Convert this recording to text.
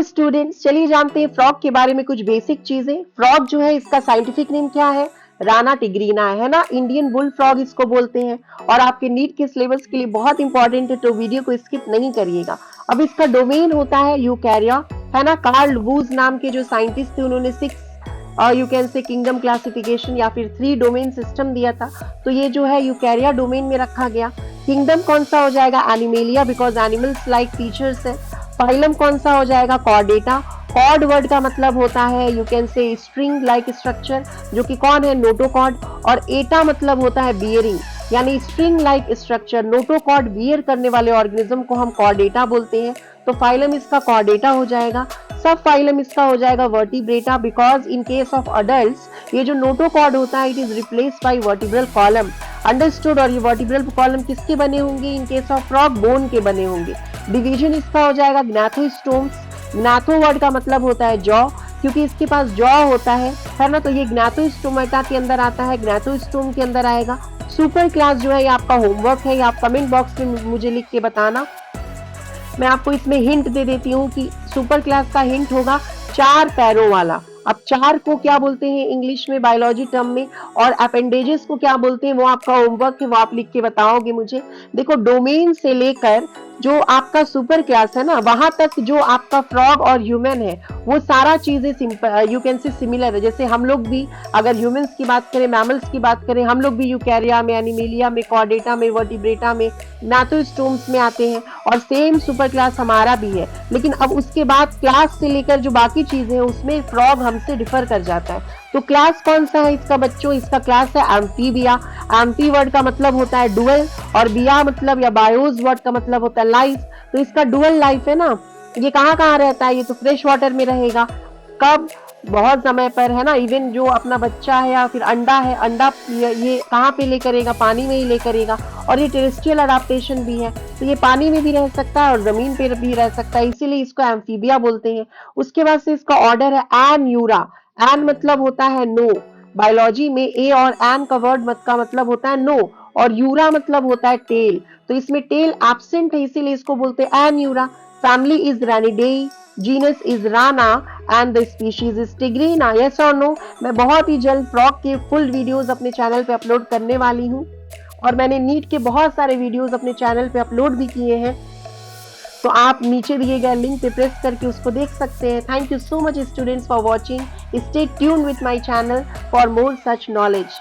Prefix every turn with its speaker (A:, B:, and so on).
A: Students, चलिए जानते हैं फ्रॉग के बारे में कुछ बेसिक चीजें। फ्रॉग जो है इसका साइंटिफिक नेम क्या है? राना टिग्रीना है ना, इंडियन बुल फ्रॉग इसको बोलते हैं। और आपके नीट के सिलेबस के लिए बहुत इंपॉर्टेंट है, तो वीडियो को स्किप नहीं करिएगा। अब इसका डोमेन होता है यूकैरिया, है ना। कार्ल वूज नाम के जो साइंटिस्ट थे उन्होंने 6 you can say kingdom classification या फिर 3 डोमेन सिस्टम दिया था। तो ये जो है यूकैरिया डोमेन में रखा गया। किंगडम कौन सा हो जाएगा? Animalia, because animals like features है। फाइलम कौन सा हो जाएगा? कॉर्डेटा। कॉर्ड वर्ड का मतलब होता है you can say string like structure, जो कि कौन है? नोटोकॉर्ड। और एटा मतलब होता है बियरिंग, यानी string like structure. Notochord bear करने वाले ऑर्गेनिज्म को हम कॉर्डेटा बोलते हैं। तो फाइलम इसका कॉर्डेटा हो जाएगा। सब फाइलम इसका हो जाएगा vertebrata, because in case of adult ये जो नोटोकॉर्ड होता है it is replaced by vertebral column. Understood. और ये वर्टिब्रल कॉलम किसके बने होंगे? In case of frog bone के बने होंगे। डिवीजन इसका हो जाएगा ग्नाथोस्टोम्स। ग्नाथो वर्ड का मतलब होता है जॉ, क्योंकि इसके पास जॉ होता है ना। तो ये ग्नाथोस्टोमेटा के अंदर आता है, ग्नाथोस्टोम के अंदर आएगा। सुपर क्लास जो है ये आपका होमवर्क है, ये आप कमेंट बॉक्स में मुझे लिख के बताना। मैं आपको इसमें हिंट दे देती हूँ कि सुपर क्लास का हिंट होगा 4 पैरों वाला। अब 4 को क्या बोलते हैं इंग्लिश में बायोलॉजी टर्म में, और अपेंडेजेस को क्या बोलते हैं, वो आपका होमवर्क है, वो आप लिख के बताओगे मुझे। देखो, डोमेन से लेकर जो आपका सुपर क्लास है ना, वहां तक जो आपका फ्रॉग और ह्यूमन है वो सारा चीजें यू कैन से सिमिलर है। जैसे हम लोग भी अगर ह्यूमंस की बात करें, मैमल्स की बात करें, हम लोग भी यूकैरिया में, एनिमेलिया में, कॉर्डेटा में, वर्टिब्रेटा में, ग्नाथोस्टोम्स में आते हैं, और सेम सुपर क्लास हमारा भी है। लेकिन अब उसके बाद क्लास से लेकर जो बाकी चीजें हैं उसमें फ्रॉग हमसे डिफर कर जाता है। तो क्लास कौन सा है इसका बच्चों? इसका क्लास है एम्फीबिया। एम्फी वर्ड का मतलब होता है डुअल, और बिया मतलब या बायोज वर्ड का मतलब होता है लाइफ। तो इसका डुअल लाइफ है ना। ये कहाँ कहाँ रहता है? ये तो फ्रेश वाटर में रहेगा। कब? बहुत समय पर, है ना। इवन जो अपना बच्चा है या फिर अंडा है, अंडा ये कहाँ पे ले करेगा? पानी में ही ले करेगा। और ये टेरेस्ट्रियल अडाप्टेशन भी है, तो ये पानी में भी रह सकता है और जमीन पे भी रह सकता है, इसीलिए इसको एम्फीबिया बोलते हैं। उसके बाद से इसका ऑर्डर है एन्यूरा। एन मतलब होता है नो। बायोलॉजी में ए और एन का वर्ड का मतलब होता है नो, और यूरा मतलब होता है टेल। तो इसमें टेल एब्सेंट है, इसीलिए इसको बोलते हैं Anura. Family is Ranidae, genus is Rana, and the species is tigrina. Yes or no? मैं बहुत ही जल्द फ्रॉग के फुल वीडियोस अपने चैनल पे अपलोड करने वाली हूँ, और मैंने नीट के बहुत सारे वीडियोस अपने चैनल पे अपलोड भी किए हैं, तो आप नीचे दिए गए लिंक पे प्रेस करके उसको देख सकते हैं। Thank you so much students for watching. Stay tuned with my channel for more such knowledge.